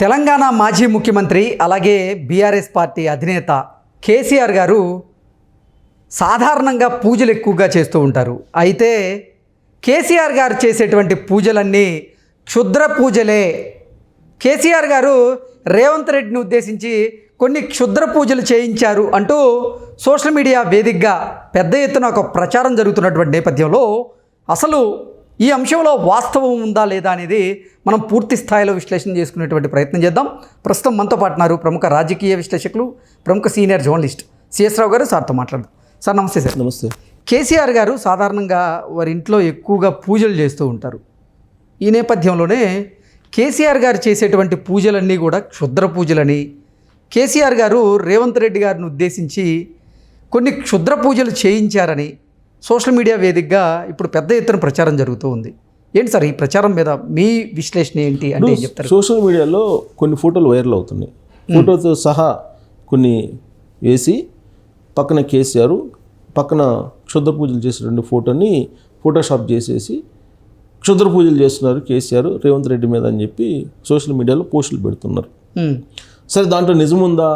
తెలంగాణ మాజీ ముఖ్యమంత్రి అలాగే బీఆర్ఎస్ పార్టీ అధినేత కేసీఆర్ గారు సాధారణంగా పూజలు ఎక్కువగా చేస్తూ ఉంటారు. అయితే కేసీఆర్ గారు చేసేటువంటి పూజలన్నీ క్షుద్ర పూజలే. కేసీఆర్ గారు రేవంత్ రెడ్డిని ఉద్దేశించి కొన్ని క్షుద్ర పూజలు చేయించారు అంటూ సోషల్ మీడియా వేదికగా పెద్ద ఎత్తున ఒక ప్రచారం జరుగుతున్నటువంటి నేపథ్యంలో అసలు ఈ అంశంలో వాస్తవం ఉందా లేదా అనేది మనం పూర్తి స్థాయిలో విశ్లేషణ చేసుకునేటువంటి ప్రయత్నం చేద్దాం. ప్రస్తుతం మనతో పాటున్నారు ప్రముఖ రాజకీయ విశ్లేషకులు, ప్రముఖ సీనియర్ జర్నలిస్ట్ సిఎస్ రావు గారు. సార్తో మాట్లాడదాం. సార్ నమస్తే. సార్ నమస్తే. కేసీఆర్ గారు సాధారణంగా వారి ఇంట్లో ఎక్కువగా పూజలు చేస్తూ ఉంటారు. ఈ నేపథ్యంలోనే కేసీఆర్ గారు చేసేటువంటి పూజలన్నీ కూడా క్షుద్ర పూజలని, కేసీఆర్ గారు రేవంత్ రెడ్డి గారిని ఉద్దేశించి కొన్ని క్షుద్ర పూజలు చేయించారని సోషల్ మీడియా వేదికగా ఇప్పుడు పెద్ద ఎత్తున ప్రచారం జరుగుతూ ఉంది. ఏంటి సార్ ఈ ప్రచారం మీద మీ విశ్లేషణ ఏంటి అంటే ఏం చెప్తారు? సోషల్ మీడియాలో కొన్ని ఫోటోలు వైరల్ అవుతున్నాయి. ఫోటోతో సహా కొన్ని వేసి పక్కన కేసీఆర్, పక్కన క్షుద్ర పూజలు చేసేటువంటి ఫోటోని ఫోటోషాప్ చేసేసి క్షుద్ర పూజలు చేస్తున్నారు కేసీఆర్ రేవంత్ రెడ్డి మీద అని చెప్పి సోషల్ మీడియాలో పోస్టులు పెడుతున్నారు. సరే, దాంట్లో నిజముందా,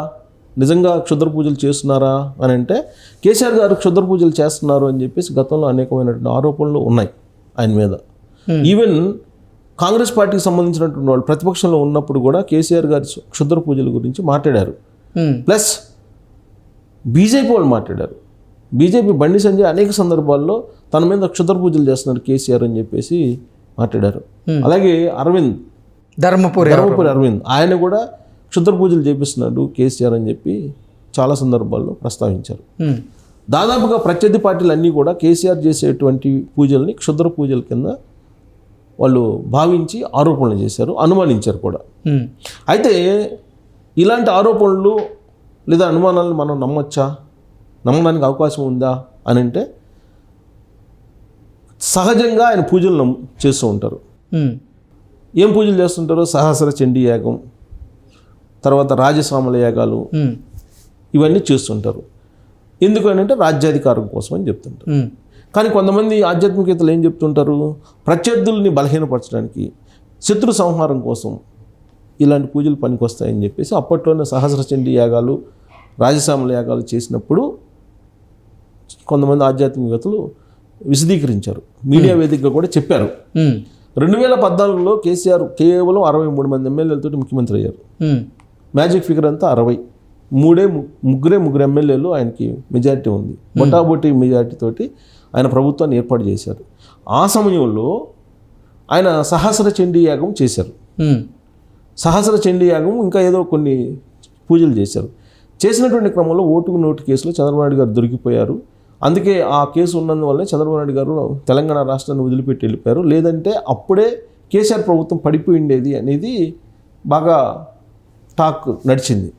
నిజంగా క్షుద్ర పూజలు చేస్తున్నారా అని అంటే కేసీఆర్ గారు క్షుద్ర పూజలు చేస్తున్నారు అని చెప్పేసి గతంలో అనేకమైనటువంటి ఆరోపణలు ఉన్నాయి ఆయన మీద. ఈవెన్ కాంగ్రెస్ పార్టీకి సంబంధించినటువంటి వాళ్ళు ప్రతిపక్షంలో ఉన్నప్పుడు కూడా కేసీఆర్ గారి క్షుద్ర పూజల గురించి మాట్లాడారు. ప్లస్ బీజేపీ వాళ్ళు మాట్లాడారు. బీజేపీ బండి సంజయ్ అనేక సందర్భాల్లో తన మీద క్షుద్ర పూజలు చేస్తున్నారు కేసీఆర్ అని చెప్పేసి మాట్లాడారు. అలాగే అరవింద్, ధర్మపురి అరవింద్, ఆయన కూడా క్షుద్ర పూజలు చేపిస్తున్నాడు కేసీఆర్ అని చెప్పి చాలా సందర్భాల్లో ప్రస్తావించారు. దాదాపుగా ప్రత్యర్థి పార్టీలు అన్నీ కూడా కేసీఆర్ చేసేటువంటి పూజల్ని క్షుద్ర పూజల కింద వాళ్ళు భావించి ఆరోపణలు చేశారు, అనుమానించారు కూడా. అయితే ఇలాంటి ఆరోపణలు లేదా అనుమానాలను మనం నమ్మొచ్చా, నమ్మడానికి అవకాశం ఉందా అని అంటే సహజంగా ఆయన పూజలు చేస్తూ ఉంటారు. ఏం పూజలు చేస్తుంటారో సహస్ర చండీ యాగం, తర్వాత రాజస్వాముల యాగాలు, ఇవన్నీ చేస్తుంటారు. ఎందుకు అని అంటే రాజ్యాధికారం కోసం అని చెప్తుంటారు. కానీ కొంతమంది ఆధ్యాత్మికతలు ఏం చెప్తుంటారు, ప్రత్యర్థుల్ని బలహీనపరచడానికి, శత్రు సంహారం కోసం ఇలాంటి పూజలు పనికొస్తాయని చెప్పేసి అప్పట్లోనే సహస్ర చండీ యాగాలు, రాజస్వాముల యాగాలు చేసినప్పుడు కొంతమంది ఆధ్యాత్మికతలు విశదీకరించారు, మీడియా వేదికగా కూడా చెప్పారు. 2014లో కేసీఆర్ కేవలం 63 మంది ఎమ్మెల్యేలతో ముఖ్యమంత్రి అయ్యారు. మ్యాజిక్ ఫిగర్ అంతా 60, ముగ్గురు ఎమ్మెల్యేలు ఆయనకి మెజారిటీ ఉంది. బొటాబొటీ మెజారిటీ తోటి ఆయన ప్రభుత్వాన్ని ఏర్పాటు చేశారు. ఆ సమయంలో ఆయన సహస్ర చండీ యాగం చేశారు. సహస్ర చండీ యాగం ఇంకా ఏదో కొన్ని పూజలు చేశారు. చేసినటువంటి క్రమంలో ఓటుకు నోటు కేసులో చంద్రబాబు నాయుడు గారు దొరికిపోయారు. అందుకే ఆ కేసు ఉన్నందువల్లే చంద్రబాబు నాయుడు గారు తెలంగాణ రాష్ట్రాన్ని వదిలిపెట్టి వెళ్ళిపోయారు. లేదంటే అప్పుడే కేసీఆర్ ప్రభుత్వం పడిపోయిండేది అనేది బాగా టాక్ నడిచింది.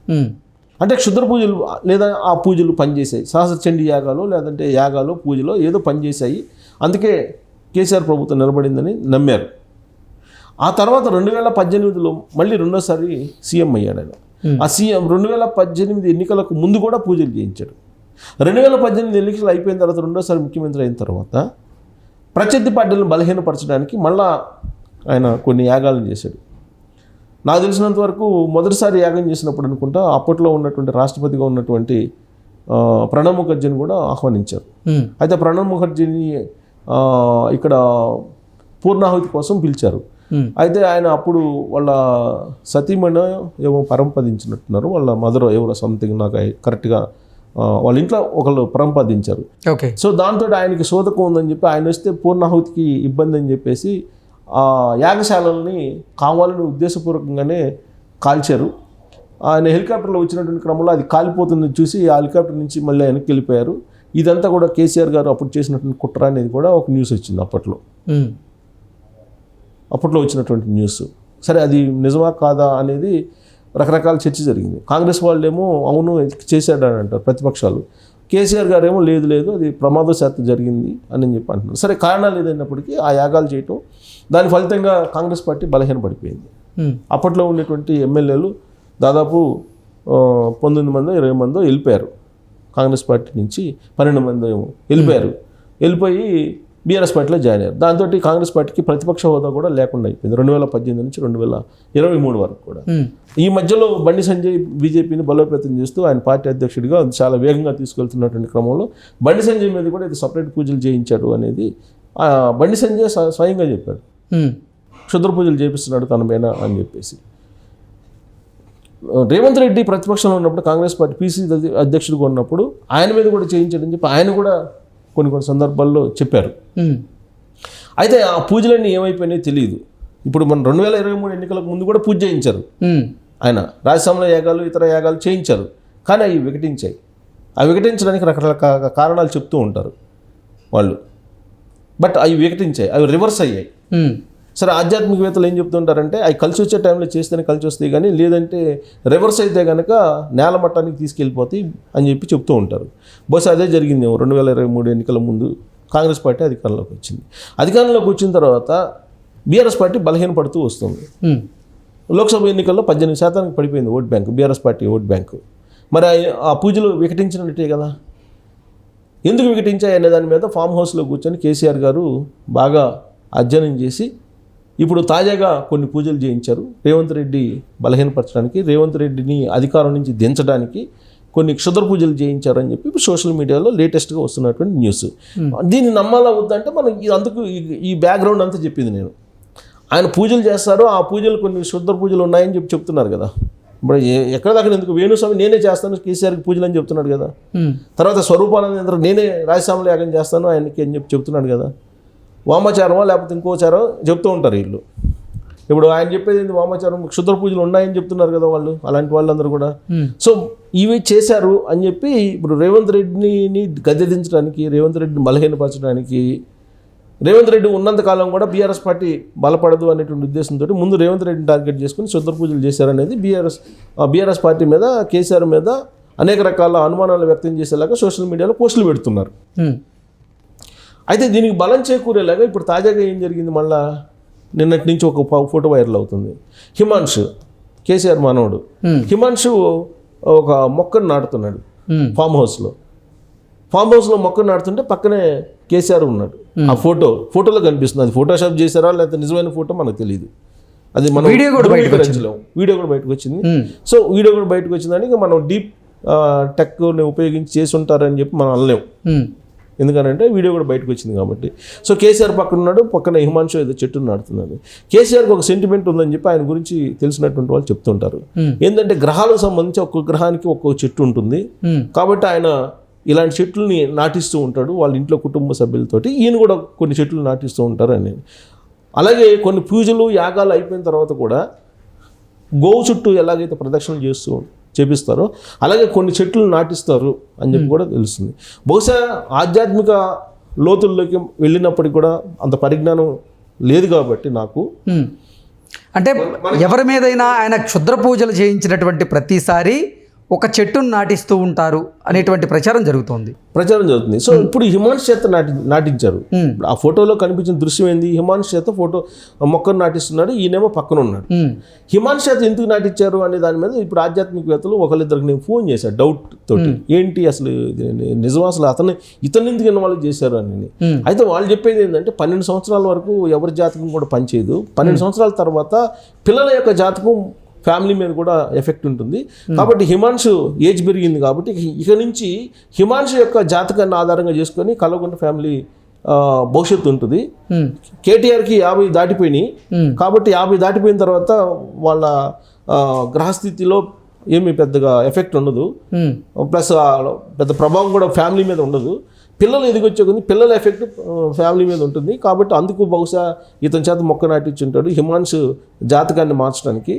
అంటే క్షుద్ర పూజలు లేదా ఆ పూజలు పనిచేసాయి, సహస్ర చండీ యాగాలు లేదంటే యాగాలు పూజలో ఏదో పనిచేశాయి, అందుకే కేసీఆర్ ప్రభుత్వం నిలబడిందని నమ్మారు. ఆ తర్వాత 2018లో మళ్ళీ రెండోసారి సీఎం అయ్యాడు ఆయన. ఆ సీఎం 2018 ఎన్నికలకు ముందు కూడా పూజలు చేయించాడు. 2018 ఎన్నికలు అయిపోయిన తర్వాత రెండోసారి ముఖ్యమంత్రి అయిన తర్వాత ప్రత్యర్థి పార్టీలను బలహీనపరచడానికి మళ్ళా ఆయన కొన్ని యాగాలను చేశాడు. నాకు తెలిసినంత వరకు మొదటిసారి యాగం చేసినప్పుడు అనుకుంటా అప్పట్లో ఉన్నటువంటి రాష్ట్రపతిగా ఉన్నటువంటి ప్రణబ్ ముఖర్జీని కూడా ఆహ్వానించారు. అయితే ప్రణబ్ ముఖర్జీని ఇక్కడ పూర్ణాహుతి కోసం పిలిచారు. అయితే ఆయన అప్పుడు వాళ్ళ సతీమణి ఏమో పరంపదించినట్టున్నారు, వాళ్ళ మదర్ ఎవరో సంథింగ్, నాకు కరెక్ట్గా వాళ్ళ ఇంట్లో ఒకళ్ళు పరంపదించారు. సో దాంతో ఆయనకి శోధకం ఉందని చెప్పి ఆయన వస్తే పూర్ణాహుతికి ఇబ్బంది అని చెప్పేసి ఆ యాగశాలని కావాలని ఉద్దేశపూర్వకంగానే కాల్చారు. ఆయన హెలికాప్టర్లో వచ్చినటువంటి క్రమంలో అది కాలిపోతుందని చూసి ఆ హెలికాప్టర్ నుంచి మళ్ళీ వెనక్కి వెళ్ళిపోయారు. ఇదంతా కూడా కేసీఆర్ గారు అప్పుడు చేసినటువంటి కుట్ర అనేది కూడా ఒక న్యూస్ వచ్చింది అప్పట్లో వచ్చినటువంటి న్యూస్. సరే, అది నిజమా కాదా అనేది రకరకాల చర్చ జరిగింది. కాంగ్రెస్ వాళ్ళేమో అవును చేశాడని అంటారు ప్రతిపక్షాలు, కేసీఆర్ గారు ఏమో లేదు అది ప్రమాదశాత్తు జరిగింది అని చెప్పి అంటున్నారు. సరే, కారణాలు ఏదైనప్పటికీ ఆ యాగాలు చేయటం, దాని ఫలితంగా కాంగ్రెస్ పార్టీ బలహీనపడిపోయింది. అప్పట్లో ఉన్నటువంటి ఎమ్మెల్యేలు దాదాపు 19 మందో 20 మందో వెళ్ళిపోయారు. కాంగ్రెస్ పార్టీ నుంచి 12 మంది ఏమో వెళ్ళిపోయి బీఆర్ఎస్ పార్టీలో జాయిన్ అయ్యారు. దాంతో కాంగ్రెస్ పార్టీకి ప్రతిపక్ష హోదా కూడా లేకుండా అయిపోయింది 2018 నుంచి 2023 వరకు కూడా. ఈ మధ్యలో బండి సంజయ్ బీజేపీని బలోపేతం చేస్తూ ఆయన పార్టీ అధ్యక్షుడిగా చాలా వేగంగా తీసుకెళ్తున్నటువంటి క్రమంలో బండి సంజయ్ మీద కూడా ఇది సపరేట్ పూజలు చేయించాడు అనేది బండి సంజయ్ స్వయంగా చెప్పాడు. క్షుద్ర పూజలు చేపిస్తున్నాడు తన పైన అని చెప్పేసి. రేవంత్ రెడ్డి ప్రతిపక్షంలో ఉన్నప్పుడు కాంగ్రెస్ పార్టీ పీసీ అధ్యక్షుడిగా ఉన్నప్పుడు ఆయన మీద కూడా చేయించాడని చెప్పి ఆయన కూడా కొన్ని సందర్భాల్లో చెప్పారు. అయితే ఆ పూజలన్నీ ఏమైపోయినాయో తెలియదు. ఇప్పుడు మన 2023 ఎన్నికలకు ముందు కూడా పూజ చేయించారు ఆయన. రాజసంలో యాగాలు ఇతర యాగాలు చేయించారు, కానీ అవి వికటించాయి. అవి వికటించడానికి రకరకాల కారణాలు చెప్తూ ఉంటారు వాళ్ళు. బట్ అవి వికటించాయి, అవి రివర్స్ అయ్యాయి. సరే, ఆధ్యాత్మికవేత్తలు ఏం చెప్తుంటారంటే అవి కలిసి వచ్చే టైంలో చేస్తేనే కలిసి వస్తాయి, కానీ లేదంటే రివర్స్ అయితే కనుక నేల మట్టానికి తీసుకెళ్ళిపోతాయి అని చెప్పి చెప్తూ ఉంటారు. బహుశా అదే జరిగిందేమో 2023 ఎన్నికల ముందు కాంగ్రెస్ పార్టీ అధికారంలోకి వచ్చింది. అధికారంలోకి వచ్చిన తర్వాత బీఆర్ఎస్ పార్టీ బలహీనపడుతూ వస్తుంది. లోక్సభ ఎన్నికల్లో 18% పడిపోయింది vote bank, BRS party vote bank. మరి ఆ పూజలు వికటించినట్టే కదా. ఎందుకు వికటించాయి అనే దాని మీద ఫామ్ హౌస్లో కూర్చొని కేసీఆర్ గారు బాగా అధ్యయనం చేసి ఇప్పుడు తాజాగా కొన్ని పూజలు చేయించారు. రేవంత్ రెడ్డి బలహీనపరచడానికి, రేవంత్ రెడ్డిని అధికారం నుంచి దించడానికి కొన్ని క్షుద్ర పూజలు చేయించారని చెప్పి ఇప్పుడు సోషల్ మీడియాలో లేటెస్ట్గా వస్తున్నటువంటి న్యూస్. దీన్ని నమ్మాలా వద్దంటే మనం అందుకు ఈ బ్యాక్గ్రౌండ్ అంతా చెప్పింది నేను. ఆయన పూజలు చేస్తారు, ఆ పూజలు కొన్ని క్షుద్ర పూజలు ఉన్నాయని చెప్పి చెప్తున్నారు కదా. ఇప్పుడు ఎక్కడ దాకా ఎందుకు వేణుస్వామి నేనే చేస్తాను కేసీఆర్కి పూజలు అని చెప్తున్నాడు కదా. తర్వాత స్వరూపానందేంద్ర నేనే రాజశ్యామల యాగం చేస్తాను ఆయనకి అని చెప్పి చెప్తున్నాడు కదా. వామాచారమో లేకపోతే ఇంకోచారం చెప్తూ ఉంటారు వీళ్ళు. ఇప్పుడు ఆయన చెప్పేది ఏంటి, వామాచారం క్షుద్ర పూజలు ఉన్నాయని చెప్తున్నారు కదా వాళ్ళు, అలాంటి వాళ్ళందరూ కూడా. సో ఇవి చేశారు అని చెప్పి ఇప్పుడు రేవంత్ రెడ్డిని గద్దెదించడానికి, రేవంత్ రెడ్డిని బలహీనపరచడానికి, రేవంత్ రెడ్డి ఉన్నంతకాలం కూడా బీఆర్ఎస్ పార్టీ బలపడదు అనేటువంటి ఉద్దేశంతో ముందు రేవంత్ రెడ్డిని టార్గెట్ చేసుకుని క్షుద్ర పూజలు చేశారనేది బీఆర్ఎస్ పార్టీ మీద, కేసీఆర్ మీద అనేక రకాల అనుమానాలు వ్యక్తం చేసేలాగా సోషల్ మీడియాలో పోస్టులు పెడుతున్నారు. అయితే దీనికి బలం చేకూరేలాగా ఇప్పుడు తాజాగా ఏం జరిగింది, మళ్ళా నిన్నటి నుంచి ఒక ఫోటో వైరల్ అవుతుంది. హిమాన్షు, కేసీఆర్ మనవడు హిమాన్షు ఒక మొక్కను నాటుతున్నాడు ఫామ్ హౌస్లో మొక్కను నాటుతుంటే పక్కనే కేసీఆర్ ఉన్నాడు. ఆ ఫోటోలో కనిపిస్తుంది. అది ఫోటోషాప్ చేశారా లేకపోతే నిజమైన ఫోటో మనకు తెలియదు. అది మనం వీడియో కూడా బయటకు వచ్చింది. సో వీడియో కూడా బయటకు వచ్చిందని ఇంకా మనం డీప్ టెక్ని ఉపయోగించి చేసి ఉంటారని చెప్పి మనం అనలేము. ఎందుకంటే వీడియో కూడా బయటకు వచ్చింది కాబట్టి. సో కేసీఆర్ పక్కన ఉన్నాడు, పక్కన హిమాన్షు ఏదో చెట్టును నాటుతున్నాడు. కేసీఆర్కి ఒక సెంటిమెంట్ ఉందని చెప్పి ఆయన గురించి తెలిసినటువంటి వాళ్ళు చెప్తుంటారు. ఏంటంటే గ్రహాలకు సంబంధించి ఒక్కొక్క గ్రహానికి ఒక్కొక్క చెట్టు ఉంటుంది కాబట్టి ఆయన ఇలాంటి చెట్లని నాటిస్తూ ఉంటాడు వాళ్ళ ఇంట్లో కుటుంబ సభ్యులతోటి. ఈయన కూడా కొన్ని చెట్లు నాటిస్తూ ఉంటారు అని. అలాగే కొన్ని పూజలు యాగాలు అయిపోయిన తర్వాత కూడా గోవు చుట్టూ ఎలాగైతే ప్రదక్షిణలు చేపిస్తారో అలాగే కొన్ని చెట్లు నాటిస్తారు అని చెప్పి కూడా తెలుస్తుంది. బహుశా ఆధ్యాత్మిక లోతుల్లోకి వెళ్ళినప్పటికీ కూడా అంత పరిజ్ఞానం లేదు కాబట్టి నాకు. అంటే ఎవరి మీదైనా ఆయన క్షుద్ర పూజలు చేయించినటువంటి ప్రతిసారి ఒక చెట్టును నాటిస్తూ ఉంటారు అనేటువంటి ప్రచారం జరుగుతుంది. సో ఇప్పుడు హిమాన్షు చేత నాటించారు. ఆ ఫోటోలో కనిపించిన దృశ్యం ఏంది, హిమాన్షు చేత మొక్కను నాటిస్తున్నాడు, ఈయనేమో పక్కన ఉన్నాడు. హిమాన్షు చేత ఎందుకు నాటించారు అనే దాని మీద ఇప్పుడు ఆధ్యాత్మికవేత్తలు ఒకళ్ళిద్దరికి నేను ఫోన్ చేశాను డౌట్ తోటి. ఏంటి అసలు నిజం, అసలు ఇతను ఎందుకు ఇన్వాల్వ్ చేశారు అని. అయితే వాళ్ళు చెప్పేది ఏంటంటే 12 సంవత్సరాల వరకు ఎవరి జాతకం కూడా పనిచేయదు. 12 సంవత్సరాల తర్వాత పిల్లల యొక్క జాతకం ఫ్యామిలీ మీద కూడా ఎఫెక్ట్ ఉంటుంది. కాబట్టి హిమాన్షు ఏజ్ పెరిగింది కాబట్టి ఇక నుంచి హిమాన్షు యొక్క జాతకాన్ని ఆధారంగా చేసుకొని కల్వకుంట్ల ఫ్యామిలీ భవిష్యత్తు ఉంటుంది. కేటీఆర్కి 50 దాటిపోయినాయి కాబట్టి 50 దాటిపోయిన తర్వాత వాళ్ళ గ్రహస్థితిలో ఏమీ పెద్దగా ఎఫెక్ట్ ఉండదు, ప్లస్ పెద్ద ప్రభావం కూడా ఫ్యామిలీ మీద ఉండదు. పిల్లలు ఎదిగొచ్చే కొద్ది పిల్లల ఎఫెక్ట్ ఫ్యామిలీ మీద ఉంటుంది. కాబట్టి అందుకు బహుశా ఇతని చేత మొక్క నాటించుంటాడు హిమాన్షు జాతకాన్ని మార్చడానికి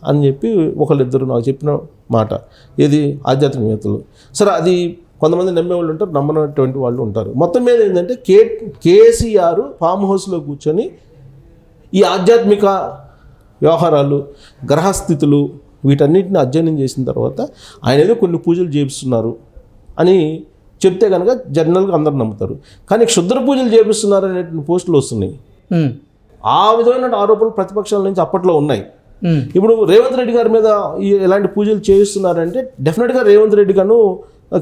అని చెప్పి ఒకళ్ళిద్దరు నాకు చెప్పిన మాట. ఏది ఆధ్యాత్మికవేత్తలు. సరే, అది కొంతమంది నమ్మేవాళ్ళు ఉంటారు, నమ్మనటువంటి వాళ్ళు ఉంటారు. మొత్తం మీద ఏంటంటే కేసీఆర్ ఫామ్ హౌస్లో కూర్చొని ఈ ఆధ్యాత్మిక వ్యవహారాలు, గ్రహస్థితులు వీటన్నిటిని అధ్యయనం చేసిన తర్వాత ఆయన ఏదో కొన్ని పూజలు చేపిస్తున్నారు అని చెప్తే కనుక జనరల్గా అందరు నమ్ముతారు. కానీ క్షుద్ర పూజలు చేపిస్తున్నారు అనే పోస్టులు వస్తున్నాయి. ఆ విధమైన ఆరోపణలు ప్రతిపక్షాల నుంచి అప్పట్లో ఉన్నాయి. ఇప్పుడు రేవంత్ రెడ్డి గారి మీద ఎలాంటి పూజలు చేయిస్తున్నారంటే డెఫినెట్గా రేవంత్ రెడ్డి గారు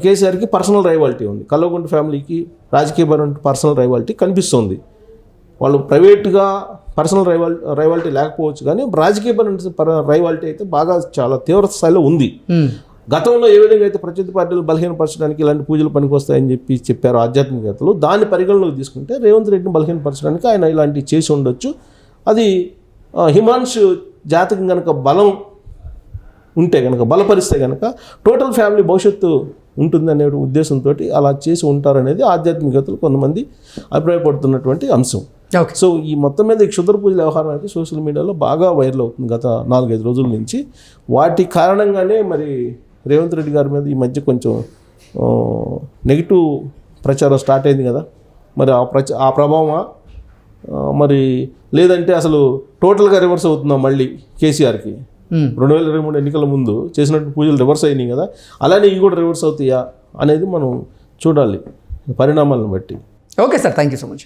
కేసీఆర్కి పర్సనల్ రైవాలిటీ ఉంది. కల్వకుంట్ల ఫ్యామిలీకి రాజకీయపరమైన పర్సనల్ రైవాలిటీ కనిపిస్తుంది. వాళ్ళు ప్రైవేట్గా పర్సనల్ రైవాలిటీ లేకపోవచ్చు, కానీ రాజకీయపరమైన రైవాలిటీ అయితే బాగా చాలా తీవ్ర స్థాయిలో ఉంది. గతంలో ఏ విధంగా అయితే ప్రత్యర్థి పార్టీలు బలహీనపరచడానికి ఇలాంటి పూజలు పనికొస్తాయని చెప్పారు ఆధ్యాత్మికతలు, దాన్ని పరిగణలోకి తీసుకుంటే రేవంత్ రెడ్డిని బలహీనపరచడానికి ఆయన ఇలాంటివి చేసి ఉండొచ్చు. అది హిమాంశు జాతకం కనుక బలం ఉంటే కనుక, బలపరిస్తే కనుక టోటల్ ఫ్యామిలీ భవిష్యత్తు ఉంటుందనే ఉద్దేశంతో అలా చేసి ఉంటారనేది ఆధ్యాత్మికతలు కొంతమంది అభిప్రాయపడుతున్నటువంటి అంశం. ఓకే. సో ఈ మొత్తం మీద ఈ క్షుద్ర పూజల వ్యవహారం అయితే సోషల్ మీడియాలో బాగా వైరల్ అవుతుంది గత 4-5 రోజుల నుంచి. వాటి కారణంగానే మరి రేవంత్ రెడ్డి గారి మీద ఈ మధ్య కొంచెం నెగిటివ్ ప్రచారం స్టార్ట్ అయింది కదా. మరి ఆ ప్రభావమా, మరి లేదంటే అసలు టోటల్గా రివర్స్ అవుతుందా మళ్ళీ కేసీఆర్కి? 2023 ఎన్నికల ముందు చేసినట్టు పూజలు రివర్స్ అయినాయి కదా, అలానే ఇవి కూడా రివర్స్ అవుతాయా అనేది మనం చూడాలి పరిణామాలను బట్టి. Okay sir, thank you so much.